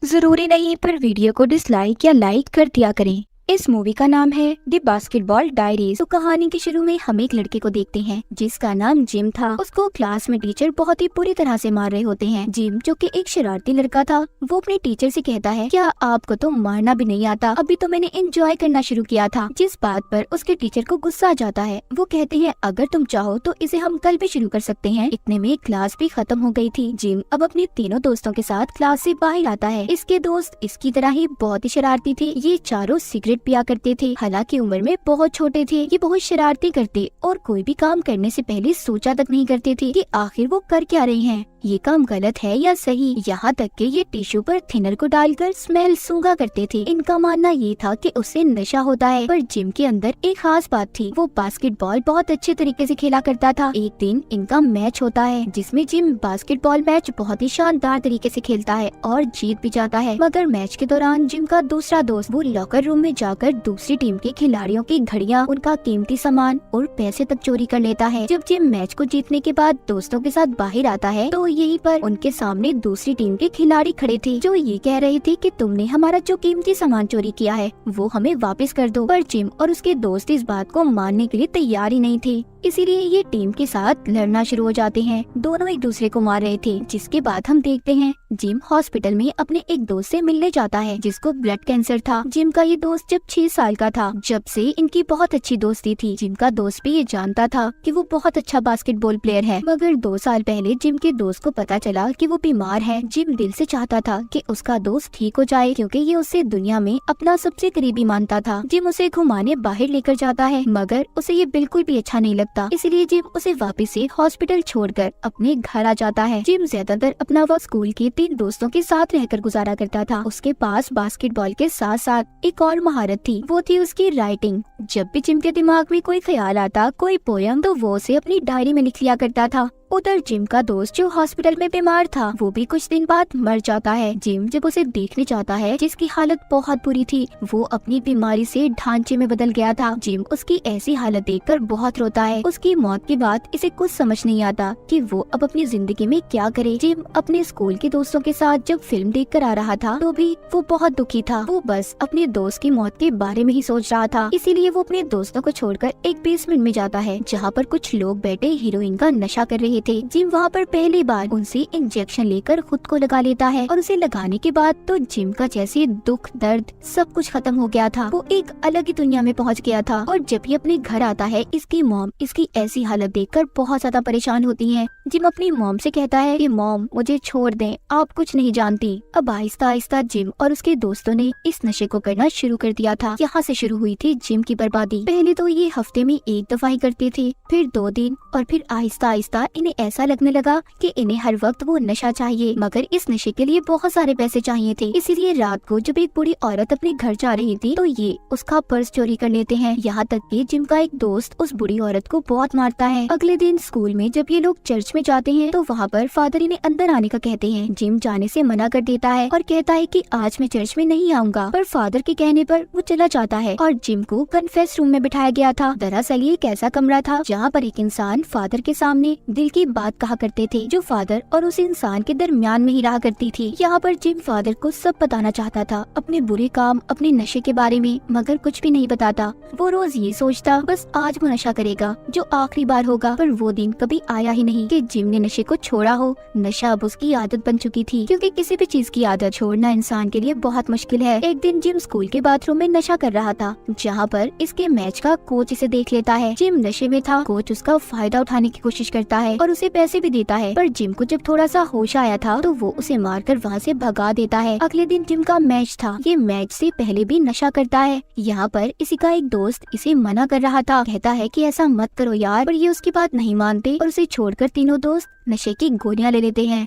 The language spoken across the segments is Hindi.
जरूरी नहीं पर वीडियो को डिसलाइक या लाइक कर दिया करें। इस मूवी का नाम है द बास्केटबॉल डायरीज। तो कहानी के शुरू में हम एक लड़के को देखते हैं जिसका नाम जिम था। उसको क्लास में टीचर बहुत ही बुरी तरह से मार रहे होते हैं। जिम जो कि एक शरारती लड़का था, वो अपने टीचर से कहता है, क्या आपको तो मारना भी नहीं आता? अभी तो मैंने एंजॉय करना शुरू किया था। जिस बात पर उसके टीचर को गुस्सा आ जाता है। वो कहते हैं, अगर तुम चाहो तो इसे हम कल भी शुरू कर सकते हैं। इतने में क्लास भी खत्म हो गई थी। जिम अब अपने तीनों दोस्तों के साथ क्लास से बाहर आता है। इसके दोस्त इसकी तरह ही बहुत ही शरारती थे। ये चारों सिगरेट पिया करते थे। हालांकि उम्र में बहुत छोटे थे। ये बहुत शरारती करते और कोई भी काम करने से पहले सोचा तक नहीं करते थे कि आखिर वो कर क्या रहे हैं, ये काम गलत है या सही। यहाँ तक कि ये टिश्यू पर थिनर को डालकर स्मेल सूंघा करते थे। इनका मानना ये था कि उससे नशा होता है। पर जिम के अंदर एक खास बात थी, वो बास्केटबॉल बहुत अच्छे तरीके से खेला करता था। एक दिन इनका मैच होता है जिसमें जिम बास्केटबॉल मैच बहुत ही शानदार तरीके से खेलता है और जीत भी जाता है। मगर मैच के दौरान जिम का दूसरा दोस्त वो लॉकर रूम में जाकर दूसरी टीम के खिलाड़ियों की घड़ियां, उनका कीमती सामान और पैसे तक चोरी कर लेता है। जब जिम मैच को जीतने के बाद दोस्तों के साथ बाहर आता है तो यहीं पर उनके सामने दूसरी टीम के खिलाड़ी खड़े थे जो ये कह रहे थे कि तुमने हमारा जो कीमती सामान चोरी किया है वो हमें वापस कर दो। पर जिम और उसके दोस्त इस बात को मानने के लिए तैयार ही नहीं थे, इसीलिए ये टीम के साथ लड़ना शुरू हो जाते हैं। दोनों एक दूसरे को मार रहे थे। जिसके बाद हम देखते हैं जिम हॉस्पिटल में अपने एक दोस्त से मिलने जाता है जिसको ब्लड कैंसर था। जिम का ये दोस्त जब 6 साल का था, जब से इनकी बहुत अच्छी दोस्ती थी। जिम का दोस्त भी ये जानता था कि वो बहुत अच्छा बास्केटबॉल प्लेयर है। मगर 2 साल पहले जिम के दोस्त को पता चला कि वो बीमार है। जिम दिल से चाहता था कि उसका दोस्त ठीक हो जाए क्योंकि ये उसे दुनिया में अपना सबसे करीबी मानता था। जिम उसे घुमाने बाहर लेकर जाता है मगर उसे ये बिल्कुल भी अच्छा नहीं लगता, इसलिए जिम उसे वापस से हॉस्पिटल छोड़कर अपने घर आ जाता है। जिम ज्यादातर अपना वक्त स्कूल के 3 दोस्तों के साथ रहकर गुजारा करता था। उसके पास बास्केटबॉल के साथ साथ एक और महारत थी, वो थी उसकी राइटिंग। जब भी जिम के दिमाग में कोई ख्याल आता, कोई पोयम, तो वो उसे अपनी डायरी में लिख लिया करता था। उधर जिम का दोस्त जो हॉस्पिटल में बीमार था वो भी कुछ दिन बाद मर जाता है। जिम जब उसे देखने जाता है जिसकी हालत बहुत बुरी थी, वो अपनी बीमारी से ढांचे में बदल गया था। जिम उसकी ऐसी हालत देखकर बहुत रोता है। उसकी मौत के बाद इसे कुछ समझ नहीं आता कि वो अब अपनी जिंदगी में क्या करे। जिम अपने स्कूल के दोस्तों के साथ जब फिल्म देख कर आ रहा था तो भी वो बहुत दुखी था। वो बस अपने दोस्त की मौत के बारे में ही सोच रहा था, इसीलिए वो अपने दोस्तों को छोड़कर एक बेसमेंट में जाता है जहाँ पर कुछ लोग बैठे हीरोइन का नशा कर रहे थे। जिम वहाँ पर पहली बार उनसे इंजेक्शन लेकर खुद को लगा लेता है और उसे लगाने के बाद तो जिम का जैसे दुख दर्द सब कुछ खत्म हो गया था। वो एक अलग ही दुनिया में पहुँच गया था। और जब ये अपने घर आता है, इसकी मॉम इसकी ऐसी हालत देखकर बहुत ज्यादा परेशान होती है। जिम अपनी मॉम से कहता है कि मॉम मुझे छोड़ दें, आप कुछ नहीं जानती। अब आहिस्ता आहिस्ता जिम और उसके दोस्तों ने इस नशे को करना शुरू कर दिया था। यहाँ से शुरू हुई थी जिम की बर्बादी। पहले तो ये हफ्ते में 1 दफा ही करते थे, फिर 2 दिन, और फिर आहिस्ता आहिस्ता इन्हें ऐसा लगने लगा कि इन्हें हर वक्त वो नशा चाहिए। मगर इस नशे के लिए बहुत सारे पैसे चाहिए थे, इसीलिए रात को जब एक बूढ़ी औरत अपने घर जा रही थी तो ये उसका पर्स चोरी कर लेते हैं। यहाँ तक कि जिम का एक दोस्त उस बूढ़ी औरत को बहुत मारता है। अगले दिन स्कूल में जब ये लोग चर्च में जाते हैं तो वहाँ पर फादर इन्हें अंदर आने का कहते हैं। जिम जाने से मना कर देता है और कहता है कि आज मैं चर्च में नहीं आऊंगा। पर फादर के कहने पर वो चला जाता है और जिम को कन्फेस रूम में बिठाया गया था। दरअसल ये एक ऐसा कमरा था जहाँ पर एक इंसान फादर के सामने दिल की बात कहा करते थे जो फादर और उस इंसान के दरमियान में ही रहा करती थी। यहाँ पर जिम फादर को सब बताना चाहता था, अपने बुरे काम, अपने नशे के बारे में, मगर कुछ भी नहीं बताता। वो रोज ये सोचता बस आज वो नशा करेगा जो आखिरी बार होगा। पर वो दिन कभी आया ही नहीं कि जिम ने नशे को छोड़ा हो। नशा अब उसकी आदत बन चुकी थी, क्योंकि किसी भी चीज की आदत छोड़ना इंसान के लिए बहुत मुश्किल है। एक दिन जिम स्कूल के बाथरूम में नशा कर रहा था जहाँ पर इसके मैच का कोच इसे देख लेता है। जिम नशे में था, कोच उसका फायदा उठाने की कोशिश करता है और उसे पैसे भी देता है। पर जिम को जब थोड़ा सा होश आया था तो वो उसे मारकर वहाँ से भगा देता है। अगले दिन जिम का मैच था। ये मैच से पहले भी नशा करता है। यहाँ पर इसी का एक दोस्त इसे मना कर रहा था, कहता है कि ऐसा मत करो यार, पर ये उसकी बात नहीं मानते और उसे छोड़कर तीनों दोस्त नशे की गोलियां ले लेते हैं।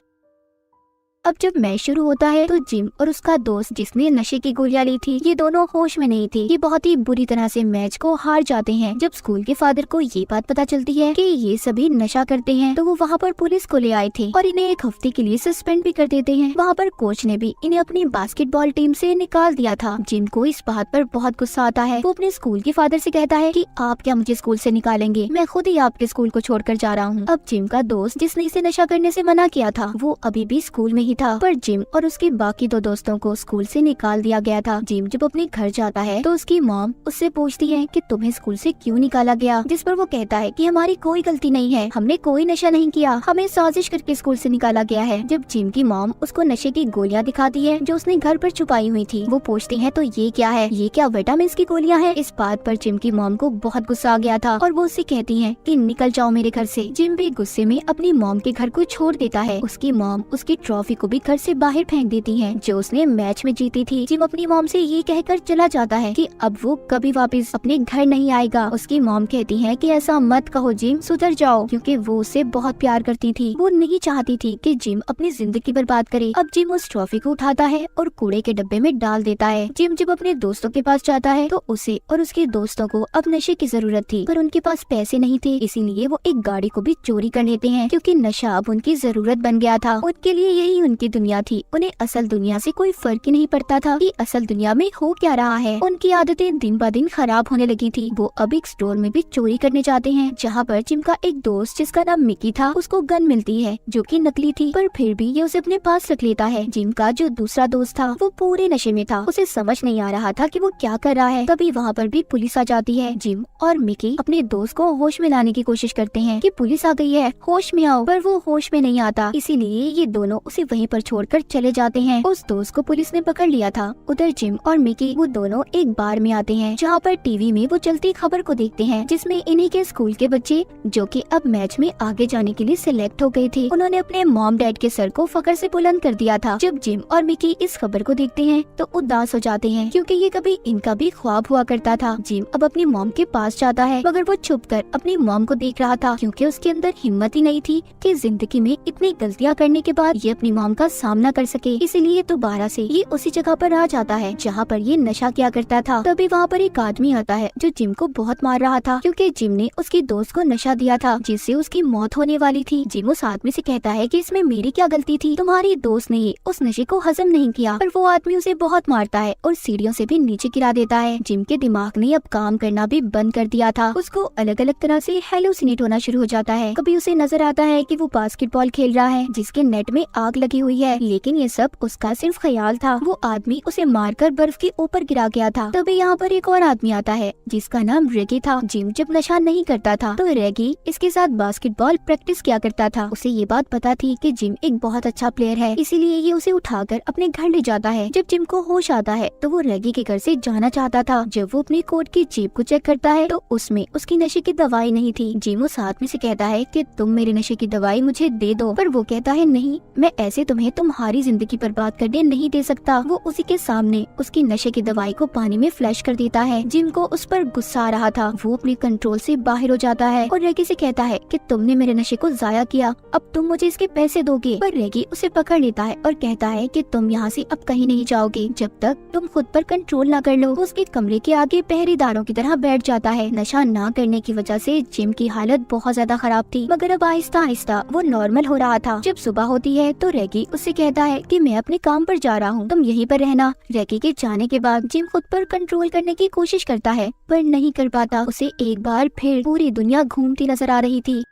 अब जब मैच शुरू होता है तो जिम और उसका दोस्त जिसने नशे की गोलियां ली थी, ये दोनों होश में नहीं थे। ये बहुत ही बुरी तरह से मैच को हार जाते हैं। जब स्कूल के फादर को ये बात पता चलती है कि ये सभी नशा करते हैं तो वो वहाँ पर पुलिस को ले आए थे और इन्हें 1 हफ्ते के लिए सस्पेंड भी कर देते हैं। वहाँ पर कोच ने भी इन्हें अपनी बास्केटबॉल टीम से निकाल दिया था। जिम को इस बात पर बहुत गुस्सा आता है। वो अपने स्कूल के फादर से कहता है कि आप क्या मुझे स्कूल से निकालेंगे, मैं खुद ही आपके स्कूल को छोड़कर जा रहा हूँ। अब जिम का दोस्त जिसने इसे नशा करने से मना किया था वो अभी भी स्कूल में ही ही था, पर जिम और उसके बाकी दो दोस्तों को स्कूल से निकाल दिया गया था। जिम जब अपने घर जाता है तो उसकी मॉम उससे पूछती है कि तुम्हें स्कूल से क्यों निकाला गया, जिस पर वो कहता है कि हमारी कोई गलती नहीं है, हमने कोई नशा नहीं किया, हमें साजिश करके स्कूल से निकाला गया है। जब जिम की मॉम उसको नशे की गोलियां दिखाती है जो उसने घर पर छुपाई हुई थी, वो पूछती है तो ये क्या है, ये क्या विटामिन की गोलियां हैं। इस बात पर जिम की मॉम को बहुत गुस्सा आ गया था और वो उससे कहती है कि निकल जाओ मेरे घर से। जिम भी गुस्से में अपनी मॉम के घर को छोड़ देता है। उसकी मॉम उसकी ट्रॉफी को भी घर से बाहर फेंक देती है जो उसने मैच में जीती थी। जिम अपनी मॉम से ये कहकर चला जाता है कि अब वो कभी वापस अपने घर नहीं आएगा। उसकी मॉम कहती है कि ऐसा मत कहो जिम, सुधर जाओ, क्योंकि वो उससे बहुत प्यार करती थी। वो नहीं चाहती थी कि जिम अपनी जिंदगी बर्बाद करे। अब जिम उस ट्रॉफी को उठाता है और कूड़े के डब्बे में डाल देता है। जिम जब अपने दोस्तों के पास जाता है तो उसे और उसके दोस्तों को अब नशे की जरूरत थी, पर उनके पास पैसे नहीं थे, इसीलिए वो एक गाड़ी को भी चोरी कर लेते हैं क्योंकि नशा अब उनकी जरूरत बन गया था। उनके लिए यही उनकी दुनिया थी। उन्हें असल दुनिया से कोई फर्क ही नहीं पड़ता था कि असल दुनिया में हो क्या रहा है। उनकी आदतें दिन ब दिन खराब होने लगी थी। वो अब एक स्टोर में भी चोरी करने जाते हैं जहाँ पर जिम का एक दोस्त जिसका नाम मिकी था उसको गन मिलती है जो कि नकली थी, पर फिर भी ये उसे अपने पास रख लेता है। जिम का जो दूसरा दोस्त था वो पूरे नशे में था, उसे समझ नहीं आ रहा था कि वो क्या कर रहा है। तभी वहाँ पर भी पुलिस आ जाती है। जिम और मिकी अपने दोस्त को होश में लाने की कोशिश करते हैं कि पुलिस आ गई है, होश में आओ, पर वो होश में नहीं आता। इसीलिए ये दोनों उसे वहीं पर छोड़कर चले जाते हैं। उस दोस्त को पुलिस ने पकड़ लिया था। उधर जिम और मिकी वो दोनों एक बार में आते हैं जहाँ पर टीवी में वो चलती खबर को देखते हैं जिसमें इन्हीं के स्कूल के बच्चे जो कि अब मैच में आगे जाने के लिए सिलेक्ट हो गए थे, उन्होंने अपने मॉम डैड के सर को फख्र से बुलंद कर दिया था। जब जिम और मिकी इस खबर को देखते हैं तो उदास हो जाते हैं क्योंकि ये कभी इनका भी ख्वाब हुआ करता था। जिम अब अपनी मॉम के पास जाता है मगर वो छुपकर अपनी मॉम को देख रहा था क्योंकि उसके अंदर हिम्मत ही नहीं थी कि जिंदगी में इतनी गलतियां करने के बाद ये अपनी मॉम का सामना कर सके। इसीलिए दोबारा से ये उसी जगह पर आ जाता है जहाँ पर ये नशा किया करता था। तभी वहाँ पर एक आदमी आता है जो जिम को बहुत मार रहा था क्योंकि जिम ने उसकी दोस्त को नशा दिया था जिससे उसकी मौत होने वाली थी। जिम उस आदमी से कहता है कि इसमें मेरी क्या गलती थी, तुम्हारी दोस्त ने उस नशे को हजम नहीं किया। पर वो आदमी उसे बहुत मारता है और सीढ़ियों से भी नीचे गिरा देता है। जिम के दिमाग ने अब काम करना भी बंद कर दिया था। उसको अलग अलग तरह से हेलुसिनेट होना शुरू हो जाता है। कभी उसे नजर आता है कि वो बास्केटबॉल खेल रहा है जिसके नेट में आग लगी हुई है, लेकिन ये सब उसका सिर्फ ख्याल था। वो आदमी उसे मारकर बर्फ के ऊपर गिरा गया था। तभी यहाँ पर एक और आदमी आता है जिसका नाम रेगी था। जिम जब नशा नहीं करता था तो रेगी इसके साथ बास्केटबॉल प्रैक्टिस किया करता था। उसे ये बात पता थी कि जिम एक बहुत अच्छा प्लेयर है, इसीलिए ये उसे उठाकर अपने घर ले जाता है। जब जिम को होश आता है तो वो रेगी के घर से जाना चाहता था। जब वो अपने कोट की जेब को चेक करता है तो उसमें उसकी नशे की दवाई नहीं थी। जिम उस आदमी से कहता है कि तुम मेरे नशे की दवाई मुझे दे दो, पर वो कहता है नहीं, मैं ऐसे तुम्हें तुम्हारी जिंदगी बर्बाद करने नहीं दे सकता। वो उसी के सामने उसकी नशे की दवाई को पानी में फ्लैश कर देता है। जिम को उस पर गुस्सा आ रहा था। वो अपने कंट्रोल से बाहर हो जाता है और रेगी से कहता है कि तुमने मेरे नशे को जाया किया, अब तुम मुझे इसके पैसे दोगे। पर रेगी उसे पकड़ लेता है और कहता है कि तुम यहाँ से अब कहीं नहीं जाओगे जब तक तुम खुद पर कंट्रोल ना कर लो। वो उसके कमरे के आगे पहरेदारों की तरह बैठ जाता है। नशा ना करने की वजह से जिम की हालत बहुत ज्यादा खराब थी, मगर अब आहिस्ता आहिस्ता वो नॉर्मल हो रहा था। जब सुबह होती है तो रेगी उससे कहता है कि मैं अपने काम पर जा रहा हूँ, तुम यहीं पर रहना। रेगी के जाने के बाद जिम खुद पर कंट्रोल करने की कोशिश करता है पर नहीं कर पाता। उसे एक बार फिर पूरी दुनिया घूमती नजर आ रही थी।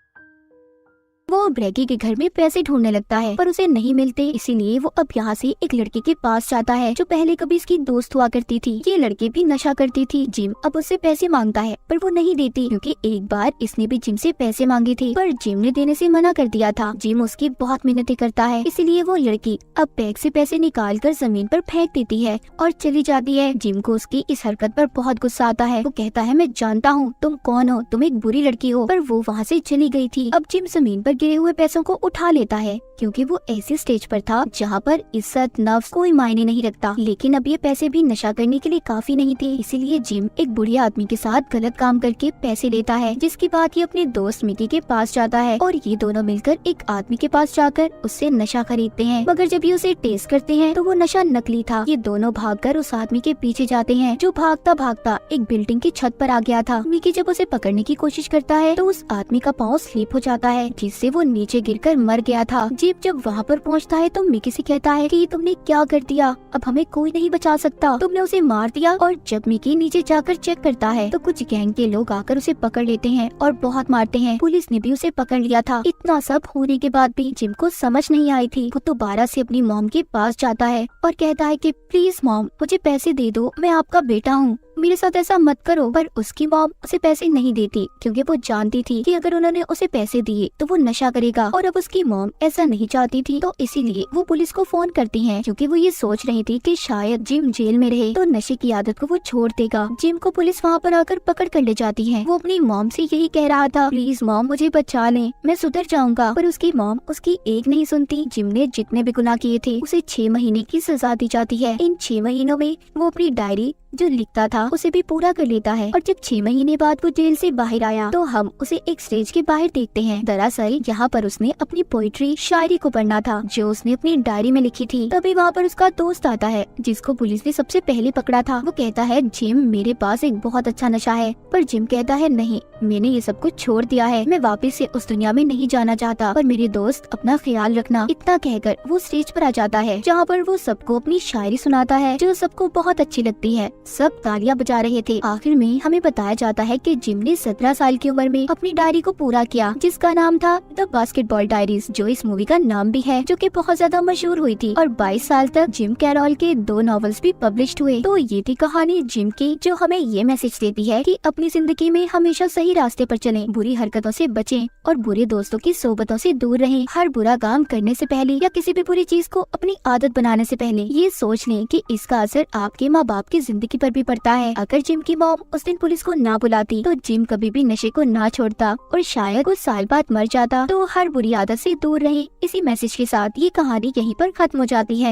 वो रेगी के घर में पैसे ढूंढने लगता है पर उसे नहीं मिलते, इसीलिए वो अब यहाँ से एक लड़के के पास जाता है जो पहले कभी इसकी दोस्त हुआ करती थी। ये लड़की भी नशा करती थी। जिम अब उससे पैसे मांगता है पर वो नहीं देती क्योंकि एक बार इसने भी जिम से पैसे मांगे थे पर जिम ने देने से मना कर दिया था। जिम उसकी बहुत मिन्नतें करता है, इसीलिए वो लड़की अब बैग से पैसे निकाल कर जमीन पर फेंक देती है और चली जाती है। जिम को उसकी इस हरकत पर बहुत गुस्सा आता है। वो कहता है मैं जानता हूँ तुम कौन हो, तुम एक बुरी लड़की हो, पर वो वहाँ से चली गई थी। अब जिम जमीन पर गिरे हुए पैसों को उठा लेता है क्योंकि वो ऐसे स्टेज पर था जहाँ पर इज्जत नफ्स कोई मायने नहीं रखता। लेकिन अब ये पैसे भी नशा करने के लिए काफी नहीं थे, इसीलिए जिम एक बुढ़े आदमी के साथ गलत काम करके पैसे लेता है, जिसके बाद ये अपने दोस्त मिकी के पास जाता है और ये दोनों मिलकर एक आदमी के पास जाकर उससे नशा खरीदते हैं। मगर जब ये उसे टेस्ट करते हैं तो वो नशा नकली था। ये दोनों भागकर उस आदमी के पीछे जाते हैं जो भागता भागता एक बिल्डिंग की छत पर आ गया था। मिकी जब उसे पकड़ने की कोशिश करता है तो उस आदमी का पाँव स्लिप हो जाता है जिससे जिससे वो नीचे गिरकर मर गया था। जिम जब वहाँ पर पहुँचता है तो मिकी से कहता है कि तुमने क्या कर दिया, अब हमें कोई नहीं बचा सकता, तुमने उसे मार दिया। और जब मिकी नीचे जाकर चेक करता है तो कुछ गैंग के लोग आकर उसे पकड़ लेते हैं और बहुत मारते हैं। पुलिस ने भी उसे पकड़ लिया था। इतना सब होने के बाद भी जिम को समझ नहीं आई थी। वो दोबारा से अपनी मॉम के पास जाता है और कहता है कि प्लीज मॉम मुझे पैसे दे दो, मैं आपका बेटा हूँ, मेरे साथ ऐसा मत करो। पर उसकी मॉम उसे पैसे नहीं देती क्योंकि वो जानती थी कि अगर उन्होंने उसे पैसे दिए तो वो नशा करेगा और अब उसकी मॉम ऐसा नहीं चाहती थी। तो इसीलिए वो पुलिस को फोन करती हैं क्योंकि वो ये सोच रही थी कि शायद जिम जेल में रहे तो नशे की आदत को वो छोड़ देगा। जिम को पुलिस वहाँ पर आकर पकड़ कर ले जाती है। वो अपनी मॉम से यही कह रहा था, प्लीज मॉम मुझे बचा लें, मैं सुधर जाऊंगा। पर उसकी मॉम उसकी एक नहीं सुनती। जिम ने जितने भी गुनाह किए थे उसे 6 महीने की सजा दी जाती है। इन 6 महीनों में वो अपनी डायरी जो लिखता था उसे भी पूरा कर लेता है। और जब 6 महीने बाद वो जेल से बाहर आया तो हम उसे एक स्टेज के बाहर देखते हैं। दरअसल यहाँ पर उसने अपनी पोइट्री शायरी को पढ़ना था जो उसने अपनी डायरी में लिखी थी। तभी वहाँ पर उसका दोस्त आता है जिसको पुलिस ने सबसे पहले पकड़ा था। वो कहता है, जिम मेरे पास एक बहुत अच्छा नशा है। पर जिम कहता है, नहीं, मैंने ये सब कुछ छोड़ दिया है, मैं वापस से उस दुनिया में नहीं जाना चाहता, पर मेरे दोस्त अपना ख्याल रखना। इतना कहकर वो स्टेज पर आ जाता है जहाँ पर वो सबको अपनी शायरी सुनाता है जो सबको बहुत अच्छी लगती है। सब तालियां बजा रहे थे। आखिर में हमें बताया जाता है कि जिम ने 17 साल की उम्र में अपनी डायरी को पूरा किया जिसका नाम था द बास्केटबॉल डायरीज, जो इस मूवी का नाम भी है, जो कि बहुत ज्यादा मशहूर हुई थी। और 22 साल तक जिम कैरोल के 2 नॉवेल्स भी पब्लिश हुए। तो ये थी कहानी जिम की, जो हमें ये मैसेज देती है कि अपनी जिंदगी में हमेशा सही रास्ते पर चलें, बुरी हरकतों से बचें और बुरे दोस्तों की सोबतों से दूर रहें। हर बुरा काम करने से पहले या किसी भी बुरी चीज को अपनी आदत बनाने से पहले ये सोच लें कि इसका असर आपके माँ बाप की जिंदगी पर भी पड़ता है। अगर जिम की मॉम उस दिन पुलिस को ना बुलाती तो जिम कभी भी नशे को ना छोड़ता और शायद कुछ साल बाद मर जाता। तो हर बुरी आदत से दूर रहे, इसी मैसेज के साथ ये कहानी यहीं पर खत्म हो जाती है।